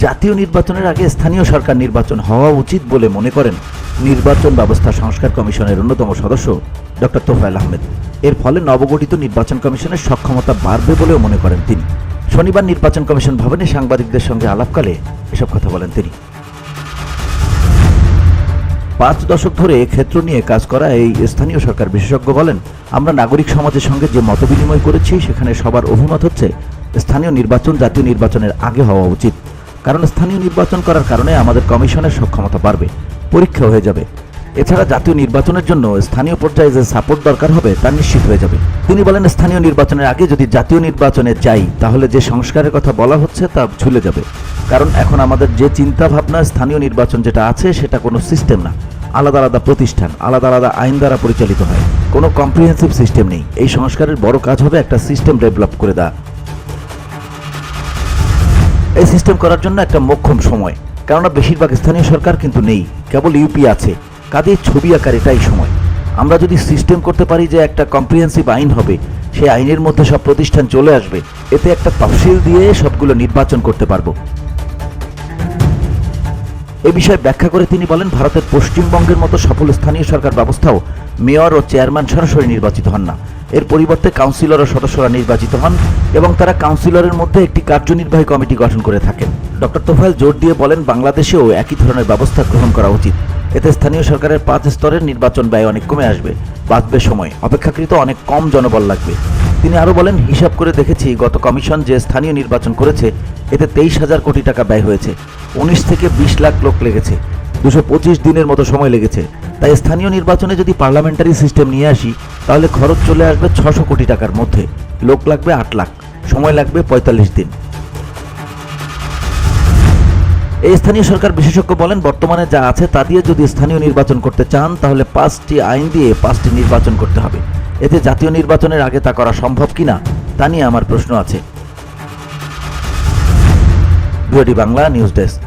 জাতীয় নির্বাচনের আগে স্থানীয় সরকার নির্বাচন হওয়া উচিত বলে মনে করেন নির্বাচন ব্যবস্থা সংস্কার কমিশনের অন্যতম সদস্য ডক্টর তোফায়েল আহমেদ। এর ফলে নবগঠিত নির্বাচন কমিশনের সক্ষমতা বাড়বে বলেও মনে করেন তিনি। শনিবার নির্বাচন কমিশন ভবনে সাংবাদিকদের সঙ্গে আলাপকালে এসব কথা বলেন তিনি। 5 দশক ধরে ক্ষেত্র নিয়ে কাজ করা এই স্থানীয় সরকার বিশেষজ্ঞ বলেন, আমরা নাগরিক সমাজের সঙ্গে যে মতবিনিময় করেছি সেখানে সবার অভিমত হচ্ছে স্থানীয় নির্বাচন জাতীয় নির্বাচনের আগে হওয়া উচিত। কারণ স্থানীয় নির্বাচন করার কারণে আমাদের কমিশনের সক্ষমতা বাড়বে, পরীক্ষা হয়ে যাবে। এছাড়া জাতীয় নির্বাচনের জন্য স্থানীয় পর্যায়ে যে সাপোর্ট দরকার হবে তা নিশ্চিত হয়ে যাবে। তিনি বলেন, স্থানীয় নির্বাচনের আগে যদি জাতীয় নির্বাচনে যাই তাহলে যে সংস্কারের কথা বলা হচ্ছে তা ঝুলে যাবে। কারণ এখন আমাদের যে চিন্তা ভাবনা স্থানীয় নির্বাচন যেটা আছে সেটা কোনো সিস্টেম না, আলাদা আলাদা প্রতিষ্ঠান, আলাদা আলাদা আইন দ্বারা পরিচালিত হয়, কোনো কম্প্রিহেন্সিভ সিস্টেম নেই। এই সংস্কারের বড় কাজ হবে একটা সিস্টেম ডেভেলপ করে দেওয়া। এই সিস্টেম করার জন্য একটা মোক্ষম সময়, কেননা বেশিরভাগ স্থানীয় সরকার কিন্তু নেই, কেবল ইউপি আছে, কাজে ছবি আঁকার এটাই সময়। আমরা যদি সিস্টেম করতে পারি যে একটা কম্প্রিহেন্সিভ আইন হবে, সেই আইনের মধ্যে সব প্রতিষ্ঠান চলে আসবে, এতে একটা তফসিল দিয়ে সবগুলো নির্বাচন করতে পারবো। এ বিষয়ে ব্যাখ্যা করে তিনি বলেন, ভারতের পশ্চিমবঙ্গের মতো সফল স্থানীয় সরকার ব্যবস্থাও মেয়র ও চেয়ারম্যান সরাসরি নির্বাচিত হন না। এর পরিবর্তে কাউন্সিলর ও সদস্যরা নির্বাচিত হন এবং তারা কাউন্সিলরের মধ্যে একটি কার্যনির্বাহী কমিটি গঠন করে থাকেন। ডক্টর তোফায়েল জোর দিয়ে বলেন, বাংলাদেশেও একই ধরনের ব্যবস্থা গ্রহণ করা উচিত। এতে স্থানীয় সরকারের 5 স্তরের নির্বাচন ব্যয় অনেক কমে আসবে, বাঁচবে সময়, অপেক্ষাকৃত অনেক কম জনবল লাগবে। তিনি আরও বলেন, হিসাব করে দেখেছি গত কমিশন যে স্থানীয় নির্বাচন করেছে এতে 23,000 কোটি টাকা ব্যয় হয়েছে, 19 থেকে 20 লাখ লোক লেগেছে, 225 দিনের মতো সময় লেগেছে। তাই স্থানীয় নির্বাচনে যদি পার্লামেন্টারি সিস্টেম নিয়ে আসি তাহলে খরচ চলে আসবে 600 কোটি টাকার মধ্যে, লোক লাগবে 8 লাখ, সময় লাগবে 45 দিন। এই স্থানীয় সরকার বিশেষজ্ঞ বলেন, বর্তমানে যা আছে তা দিয়ে যদি স্থানীয় নির্বাচন করতে চান তাহলে 5টি আইন দিয়ে 5টি নির্বাচন করতে হবে। এতে জাতীয় নির্বাচনের আগে তা করা সম্ভব কিনা তা নিয়ে আমার প্রশ্ন আছে। BOD Bangla news desk.